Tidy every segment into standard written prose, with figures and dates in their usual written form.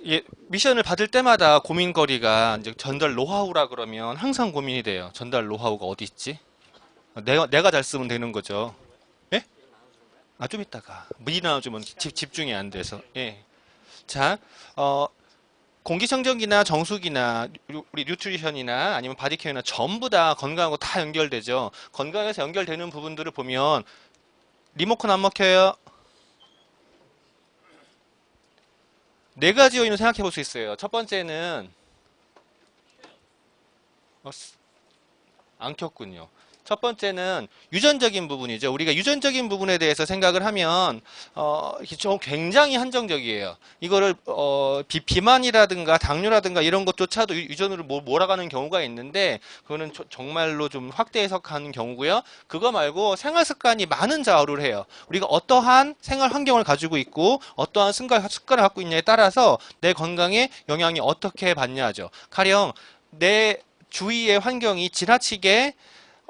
예, 미션을 받을 때마다 고민거리가 이제 전달 노하우라 그러면 항상 고민이 돼요. 전달 노하우가 어디 있지? 내가 잘 쓰면 되는 거죠. 예? 아, 좀 이따가. 미리 나눠주면 집중이 안 돼서. 예. 자, 어, 공기청정기나 정수기나 우리 뉴트리션이나 아니면 바디케어나 전부 다 건강하고 다 연결되죠. 건강에서 연결되는 부분들을 보면 리모컨 안 먹혀요. 네 가지 요인을 생각해 볼 수 있어요. 첫 번째는 어, 안 켰군요. 첫 번째는 유전적인 부분이죠. 우리가 유전적인 부분에 대해서 생각을 하면 이게 좀 굉장히 한정적이에요. 이거를 비만이라든가 당뇨라든가 이런 것조차도 유전으로 몰아가는 경우가 있는데 그거는 정말로 좀 확대 해석하는 경우고요. 그거 말고 생활 습관이 많은 좌우를 해요. 우리가 어떠한 생활 환경을 가지고 있고 어떠한 습관을 갖고 있냐에 따라서 내 건강에 영향이 어떻게 받냐죠. 가령 내 주위의 환경이 지나치게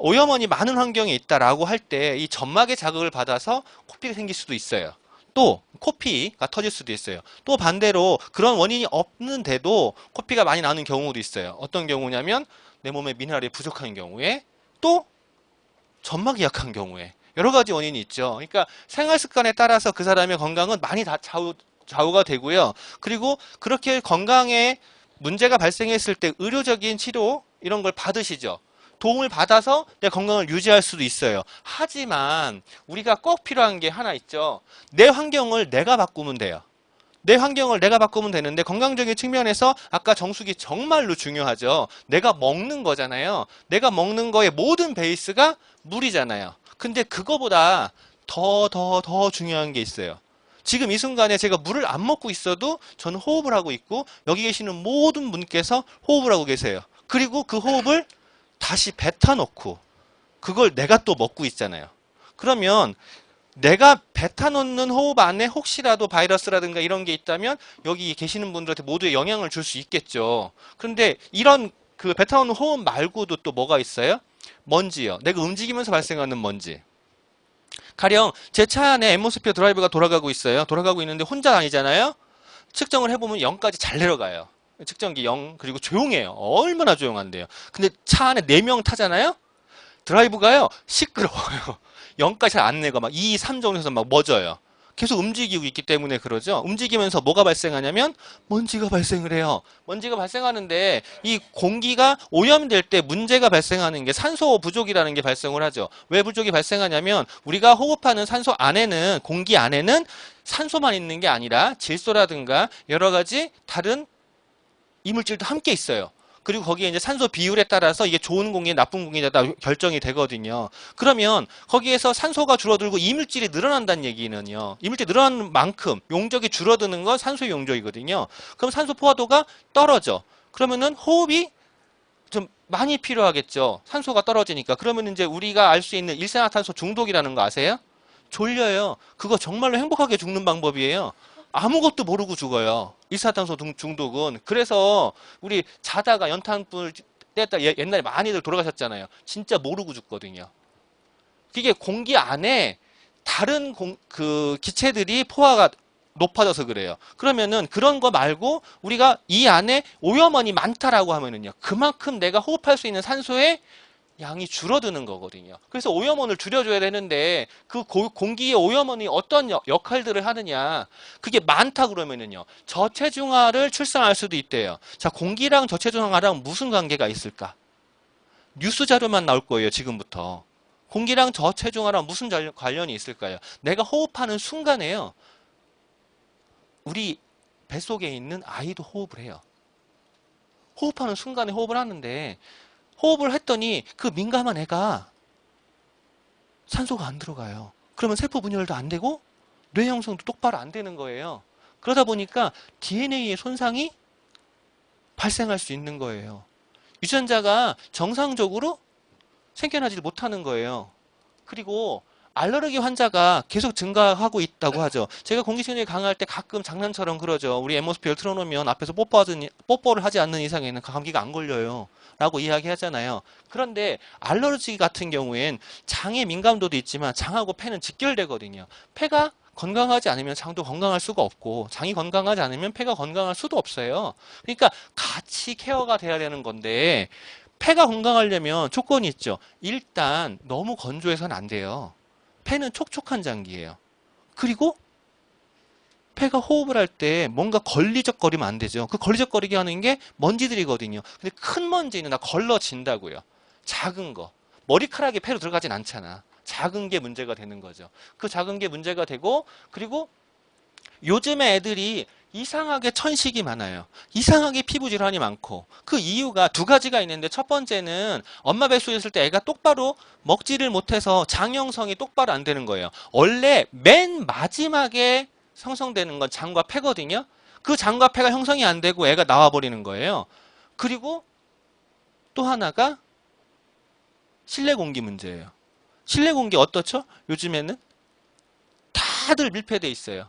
오염원이 많은 환경에 있다라고 할 때 이 점막의 자극을 받아서 코피가 생길 수도 있어요. 또 코피가 터질 수도 있어요. 또 반대로 그런 원인이 없는데도 코피가 많이 나는 경우도 있어요. 어떤 경우냐면 내 몸에 미네랄이 부족한 경우에 또 점막이 약한 경우에 여러 가지 원인이 있죠. 그러니까 생활 습관에 따라서 그 사람의 건강은 많이 다 좌우가 되고요. 그리고 그렇게 건강에 문제가 발생했을 때 의료적인 치료 이런 걸 받으시죠. 도움을 받아서 내 건강을 유지할 수도 있어요. 하지만 우리가 꼭 필요한 게 하나 있죠. 내 환경을 내가 바꾸면 돼요. 내 환경을 내가 바꾸면 되는데 건강적인 측면에서 아까 정수기 정말로 중요하죠. 내가 먹는 거잖아요. 내가 먹는 거의 모든 베이스가 물이잖아요. 근데 그거보다 더 중요한 게 있어요. 지금 이 순간에 제가 물을 안 먹고 있어도 저는 호흡을 하고 있고 여기 계시는 모든 분께서 호흡을 하고 계세요. 그리고 그 호흡을 다시 뱉어놓고 그걸 내가 또 먹고 있잖아요. 그러면 내가 뱉어놓는 호흡 안에 혹시라도 바이러스라든가 이런 게 있다면 여기 계시는 분들한테 모두에 영향을 줄 수 있겠죠. 그런데 이런 그 뱉어놓는 호흡 말고도 또 뭐가 있어요? 먼지요. 내가 움직이면서 발생하는 먼지. 가령 제 차 안에 앰모스피어 드라이브가 돌아가고 있어요. 돌아가고 있는데 혼자 다니잖아요. 측정을 해보면 0까지 잘 내려가요. 측정기 0, 그리고 조용해요. 얼마나 조용한데요. 근데 차 안에 4명 타잖아요? 드라이브가요, 시끄러워요. 0까지 잘 안 내고 막 2, 3 정도에서 막 멎어요. 계속 움직이고 있기 때문에 그러죠. 움직이면서 뭐가 발생하냐면 먼지가 발생을 해요. 먼지가 발생하는데 이 공기가 오염될 때 문제가 발생하는 게 산소 부족이라는 게 발생을 하죠. 왜 부족이 발생하냐면 우리가 호흡하는 산소 안에는 공기 안에는 산소만 있는 게 아니라 질소라든가 여러 가지 다른 이물질도 함께 있어요. 그리고 거기에 이제 산소 비율에 따라서 이게 좋은 공기, 나쁜 공기냐 결정이 되거든요. 그러면 거기에서 산소가 줄어들고 이물질이 늘어난다는 얘기는요. 이물질이 늘어나는 만큼 용적이 줄어드는 건 산소의 용적이거든요. 그럼 산소 포화도가 떨어져. 그러면은 호흡이 좀 많이 필요하겠죠. 산소가 떨어지니까. 그러면 이제 우리가 알 수 있는 일산화탄소 중독이라는 거 아세요? 졸려요. 그거 정말로 행복하게 죽는 방법이에요. 아무것도 모르고 죽어요. 일산화탄소 중독은. 그래서 우리 자다가 연탄불 뗐다 옛날에 많이들 돌아가셨잖아요. 진짜 모르고 죽거든요. 그게 공기 안에 다른 그 기체들이 포화가 높아져서 그래요. 그러면은 그런 거 말고 우리가 이 안에 오염원이 많다라고 하면은요. 그만큼 내가 호흡할 수 있는 산소의 양이 줄어드는 거거든요. 그래서 오염원을 줄여줘야 되는데 그 공기의 오염원이 어떤 역할들을 하느냐. 그게 많다 그러면은요. 저체중아를 출산할 수도 있대요. 자, 공기랑 저체중아랑 무슨 관계가 있을까? 뉴스 자료만 나올 거예요, 지금부터. 공기랑 저체중아랑 무슨 관련이 있을까요? 내가 호흡하는 순간에요. 우리 뱃속에 있는 아이도 호흡을 해요. 호흡하는 순간에 호흡을 하는데 호흡을 했더니 그 민감한 애가 산소가 안 들어가요. 그러면 세포 분열도 안 되고 뇌 형성도 똑바로 안 되는 거예요. 그러다 보니까 DNA의 손상이 발생할 수 있는 거예요. 유전자가 정상적으로 생겨나지 못하는 거예요. 그리고 알레르기 환자가 계속 증가하고 있다고 하죠. 제가 공기청정기 강의할 때 가끔 장난처럼 그러죠. 우리 앰모스피어를 틀어놓으면 앞에서 뽀뽀를 하지 않는 이상에는 감기가 안 걸려요. 라고 이야기하잖아요. 그런데 알레르기 같은 경우엔 장의 민감도도 있지만 장하고 폐는 직결되거든요. 폐가 건강하지 않으면 장도 건강할 수가 없고 장이 건강하지 않으면 폐가 건강할 수도 없어요. 그러니까 같이 케어가 돼야 되는 건데 폐가 건강하려면 조건이 있죠. 일단 너무 건조해서는 안 돼요. 폐는 촉촉한 장기예요. 그리고 폐가 호흡을 할 때 뭔가 걸리적거리면 안 되죠. 그 걸리적거리게 하는 게 먼지들이거든요. 근데 큰 먼지는 다 걸러진다고요. 작은 거. 머리카락이 폐로 들어가진 않잖아. 작은 게 문제가 되는 거죠. 그 작은 게 문제가 되고 그리고 요즘에 애들이 이상하게 천식이 많아요. 이상하게 피부 질환이 많고 그 이유가 두 가지가 있는데 첫 번째는 엄마 뱃속에 있을 때 애가 똑바로 먹지를 못해서 장 형성이 똑바로 안 되는 거예요. 원래 맨 마지막에 형성되는 건 장과 폐거든요. 그 장과 폐가 형성이 안 되고 애가 나와버리는 거예요. 그리고 또 하나가 실내 공기 문제예요. 실내 공기 어떻죠? 요즘에는 다들 밀폐돼 있어요.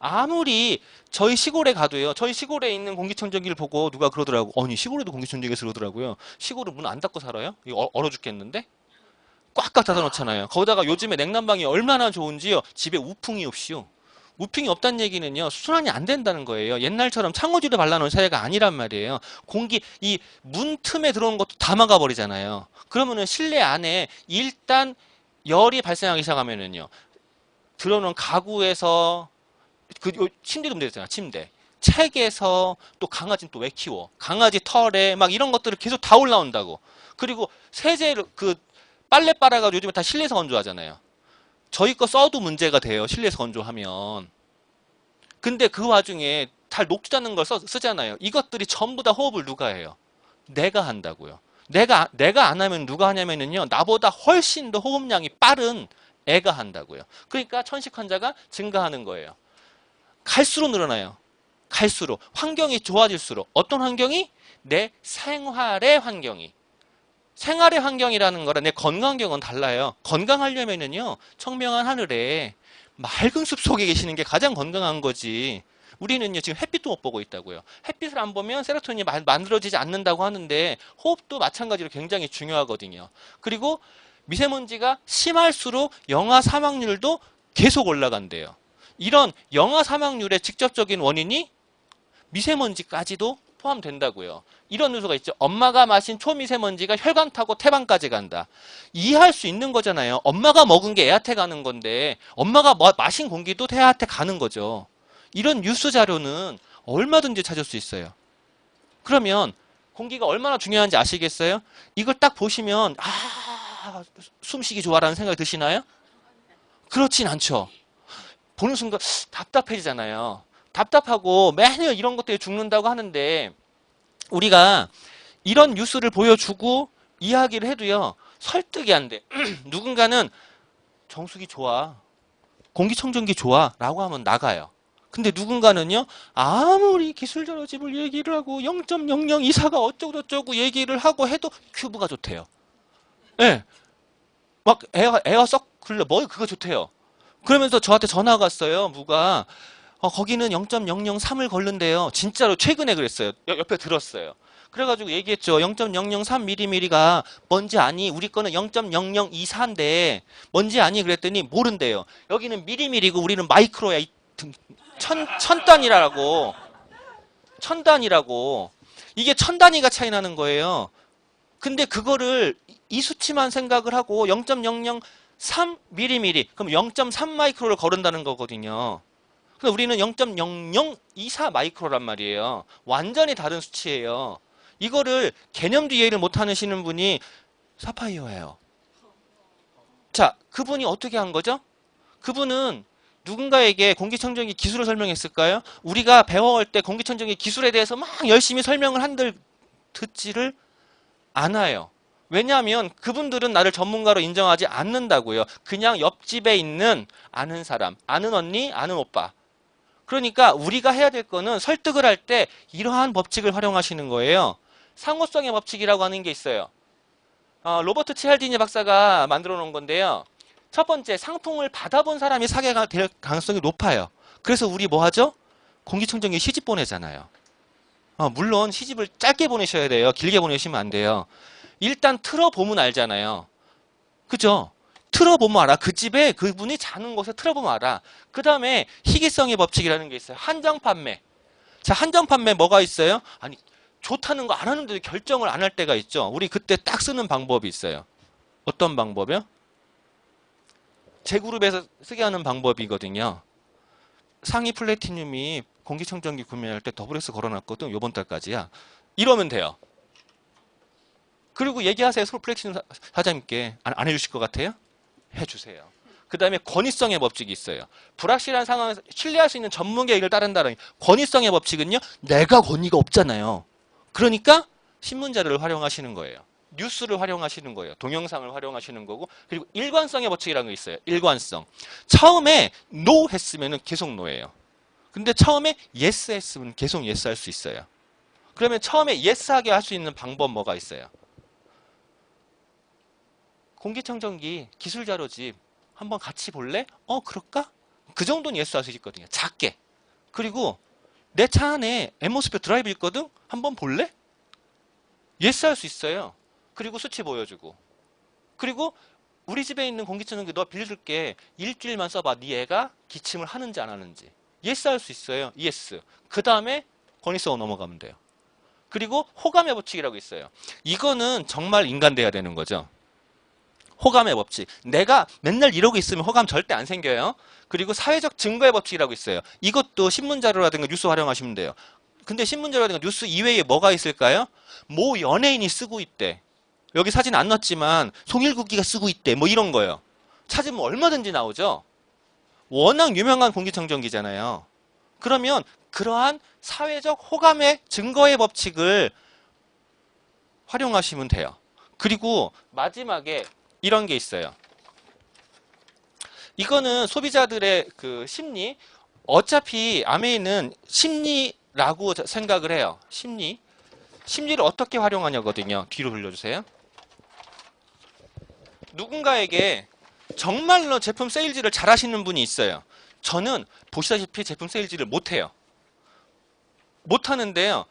아무리 저희 시골에 가도요. 저희 시골에 있는 공기청정기를 보고 누가 그러더라고. 아니 시골에도 공기청정기가 그러더라고요. 시골은 문 안 닫고 살아요? 이거 얼어 죽겠는데? 꽉꽉 닫아 놓잖아요. 거기다가 요즘에 냉난방이 얼마나 좋은지요. 집에 우풍이 없이요. 우풍이 없다는 얘기는요. 순환이 안 된다는 거예요. 옛날처럼 창호지를 발라놓은 사회가 아니란 말이에요. 공기 이 문 틈에 들어오는 것도 다 막아버리잖아요. 그러면은 실내 안에 일단 열이 발생하기 시작하면은요. 들어오는 가구에서 침대도 문제잖아. 침대. 책에서 또 강아지는 또 왜 키워? 강아지 털에 막 이런 것들을 계속 다 올라온다고. 그리고 세제를 그 빨래 빨아가지고 요즘에 다 실내에서 건조하잖아요. 저희 거 써도 문제가 돼요. 실내에서 건조하면. 근데 그 와중에 다 녹지 않는 걸 쓰잖아요. 이것들이 전부 다 호흡을 누가 해요? 내가 한다고요. 내가 안 하면 누가 하냐면요. 나보다 훨씬 더 호흡량이 빠른 애가 한다고요. 그러니까 천식 환자가 증가하는 거예요. 갈수록 늘어나요. 갈수록. 환경이 좋아질수록. 어떤 환경이? 내 생활의 환경이. 생활의 환경이라는 거랑 내 건강 환경은 달라요. 건강하려면은요, 청명한 하늘에 맑은 숲 속에 계시는 게 가장 건강한 거지. 우리는요, 지금 햇빛도 못 보고 있다고요. 햇빛을 안 보면 세로토닌이 만들어지지 않는다고 하는데, 호흡도 마찬가지로 굉장히 중요하거든요. 그리고 미세먼지가 심할수록 영아 사망률도 계속 올라간대요. 이런 영아 사망률의 직접적인 원인이 미세먼지까지도 포함된다고요. 이런 요소가 있죠. 엄마가 마신 초미세먼지가 혈관 타고 태반까지 간다. 이해할 수 있는 거잖아요. 엄마가 먹은 게 애한테 가는 건데 엄마가 마신 공기도 애한테 가는 거죠. 이런 뉴스 자료는 얼마든지 찾을 수 있어요. 그러면 공기가 얼마나 중요한지 아시겠어요? 이걸 딱 보시면 숨쉬기 좋아라는 생각이 드시나요? 그렇진 않죠. 보는 순간 답답해지잖아요. 답답하고 매일 이런 것 때문에 죽는다고 하는데 우리가 이런 뉴스를 보여주고 이야기를 해도요. 설득이 안 돼. 누군가는 정수기 좋아. 공기청정기 좋아. 라고 하면 나가요. 근데 누군가는요. 아무리 기술적으로 집을 얘기를 하고 0.002사가 어쩌고저쩌고 얘기를 하고 해도 큐브가 좋대요. 예. 네. 막 애가 썩 흘러. 뭐 그거 좋대요. 그러면서 저한테 전화가 왔어요. 누가 거기는 0.003을 걸른대요. 진짜로 최근에 그랬어요. 옆에 들었어요. 그래가지고 얘기했죠. 0.003mm가 뭔지 아니? 우리 거는 0.0024인데 뭔지 아니? 그랬더니 모른대요. 여기는 미리미리고 우리는 마이크로야. 천 단위라고. 천 단위라고. 이게 천 단위가 차이 나는 거예요. 근데 그거를 이 수치만 생각을 하고 0.003mm 그럼 0.3 마이크로를 거른다는 거거든요. 근데 우리는 0.0024 마이크로란 말이에요. 완전히 다른 수치예요. 이거를 개념도 이해를 못 하시는 분이 사파이어예요. 자, 그분이 어떻게 한 거죠? 그분은 누군가에게 공기청정기 기술을 설명했을까요? 우리가 배워올 때 공기청정기 기술에 대해서 막 열심히 설명을 한들 듣지를 않아요. 왜냐하면 그분들은 나를 전문가로 인정하지 않는다고요. 그냥 옆집에 있는 아는 사람, 아는 언니, 아는 오빠. 그러니까 우리가 해야 될 거는 설득을 할 때 이러한 법칙을 활용하시는 거예요. 상호성의 법칙이라고 하는 게 있어요. 로버트 치알디니 박사가 만들어 놓은 건데요. 첫 번째, 상품을 받아본 사람이 사기가 될 가능성이 높아요. 그래서 우리 뭐 하죠? 공기청정기 시집 보내잖아요. 물론 시집을 짧게 보내셔야 돼요. 길게 보내시면 안 돼요. 일단 틀어보면 알잖아요. 그죠? 틀어보면 알아. 그 집에 그분이 자는 곳에 틀어보면 알아. 그 다음에 희귀성의 법칙이라는 게 있어요. 한정 판매. 자, 한정 판매 뭐가 있어요? 아니, 좋다는 거 안 하는데도 결정을 안 할 때가 있죠. 우리 그때 딱 쓰는 방법이 있어요. 어떤 방법이요? 제 그룹에서 쓰게 하는 방법이거든요. 상위 플래티늄이 공기청정기 구매할 때 더블S 걸어놨거든. 요번 달까지야. 이러면 돼요. 그리고 얘기하세요. 서울 플래티늄 사장님께. 안 해주실 것 같아요? 해주세요. 그 다음에 권위성의 법칙이 있어요. 불확실한 상황에서 신뢰할 수 있는 전문가의 얘기를 따른다는 권위성의 법칙은요. 내가 권위가 없잖아요. 그러니까 신문자료를 활용하시는 거예요. 뉴스를 활용하시는 거예요. 동영상을 활용하시는 거고. 그리고 일관성의 법칙이라는 게 있어요. 일관성. 처음에 no 했으면 계속 no예요. 근데 처음에 yes 했으면 계속 yes 할 수 있어요. 그러면 처음에 yes 하게 할 수 있는 방법 뭐가 있어요? 공기청정기 기술자료집 한번 같이 볼래? 그럴까? 그 정도는 yes 할 수 있거든요. 작게. 그리고 내 차 안에 앰모스피어 드라이브 있거든? 한번 볼래? yes 할 수 있어요. 그리고 수치 보여주고. 그리고 우리 집에 있는 공기청정기 너 빌려줄게. 일주일만 써봐. 네 애가 기침을 하는지 안 하는지. yes 할 수 있어요. yes. 그 다음에 권위성 넘어가면 돼요. 그리고 호감의 법칙이라고 있어요. 이거는 정말 인간 돼야 되는 거죠. 호감의 법칙. 내가 맨날 이러고 있으면 호감 절대 안 생겨요. 그리고 사회적 증거의 법칙이라고 있어요. 이것도 신문자료라든가 뉴스 활용하시면 돼요. 근데 신문자료라든가 뉴스 이외에 뭐가 있을까요? 모 연예인이 쓰고 있대. 여기 사진 안 넣었지만 송일국기가 쓰고 있대. 뭐 이런 거예요. 찾으면 얼마든지 나오죠. 워낙 유명한 공기청정기잖아요. 그러면 그러한 사회적 호감의 증거의 법칙을 활용하시면 돼요. 그리고 마지막에 이런 게 있어요. 이거는 소비자들의 그 심리. 어차피 아메이는 심리라고 생각을 해요. 심리를 어떻게 활용하냐거든요. 뒤로 돌려주세요. 누군가에게 정말로 제품 세일즈를 잘 하시는 분이 있어요. 저는 보시다시피 제품 세일즈를 못해요. 못하는데요.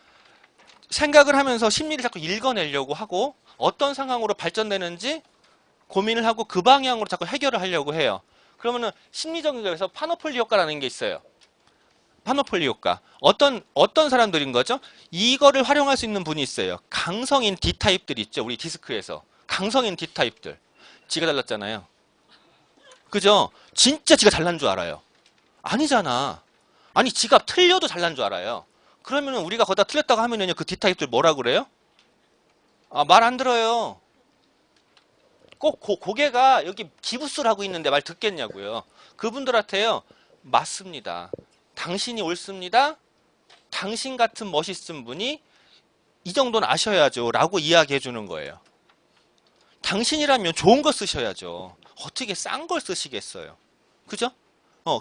생각을 하면서 심리를 자꾸 읽어내려고 하고 어떤 상황으로 발전되는지 고민을 하고 그 방향으로 자꾸 해결을 하려고 해요. 그러면은 심리적인 거에서 파노폴리 효과라는 게 있어요. 파노폴리 효과. 어떤 사람들인 거죠? 이거를 활용할 수 있는 분이 있어요. 강성인 D타입들 있죠. 우리 디스크에서. 강성인 D타입들. 지가 잘났잖아요. 그죠? 진짜 지가 잘난 줄 알아요. 아니잖아. 아니 지가 틀려도 잘난 줄 알아요. 그러면 우리가 거기다 틀렸다고 하면은요. 그 D타입들 뭐라 그래요? 말 안 들어요. 꼭 고개가 여기 기부스를 하고 있는데 말 듣겠냐고요. 그분들한테요. 맞습니다. 당신이 옳습니다. 당신 같은 멋있은 분이 이 정도는 아셔야죠. 라고 이야기해 주는 거예요. 당신이라면 좋은 거 쓰셔야죠. 어떻게 싼 걸 쓰시겠어요. 그죠?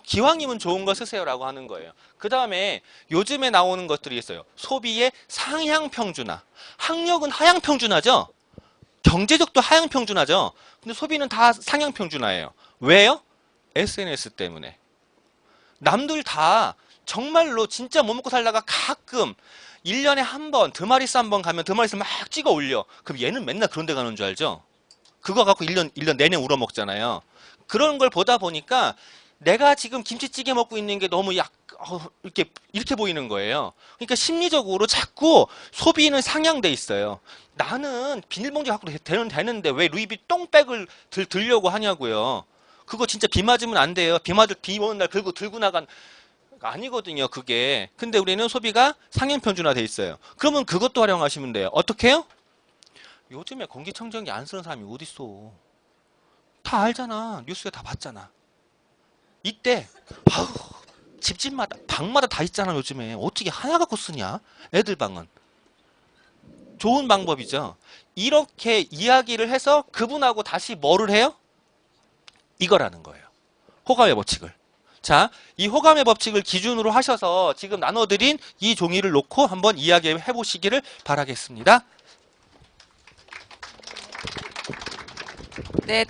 기왕이면 좋은 거 쓰세요라고 하는 거예요. 그 다음에 요즘에 나오는 것들이 있어요. 소비의 상향평준화. 학력은 하향평준화죠. 경제적도 하향평준화죠. 근데 소비는 다 상향평준화예요. 왜요? SNS 때문에. 남들 다 정말로 진짜 못 먹고 살다가 가끔 1년에 한 번 드마리스 한 번 가면 드마리스 막 찍어 올려. 그럼 얘는 맨날 그런 데 가는 줄 알죠? 그거 갖고 1년 내내 우러먹잖아요. 그런 걸 보다 보니까 내가 지금 김치찌개 먹고 있는 게 너무 이렇게 보이는 거예요. 그러니까 심리적으로 자꾸 소비는 상향돼 있어요. 나는 비닐봉지 갖고 되는데 왜 루이비 똥백을 들려고 하냐고요. 그거 진짜 비 맞으면 안 돼요. 비 오는 날 들고 나간 아니거든요. 그게. 근데 우리는 소비가 상향평준화 돼 있어요. 그러면 그것도 활용하시면 돼요. 어떻게 해요? 요즘에 공기청정기 안 쓰는 사람이 어딨어. 다 알잖아. 뉴스에 다 봤잖아. 이때 집집마다 방마다 다 있잖아. 요즘에 어떻게 하나 갖고 쓰냐. 애들 방은. 좋은 방법이죠. 이렇게 이야기를 해서 그분하고 다시 뭐를 해요? 이거라는 거예요. 호감의 법칙을. 자, 이 호감의 법칙을 기준으로 하셔서 지금 나눠드린 이 종이를 놓고 한번 이야기해 보시기를 바라겠습니다. 네.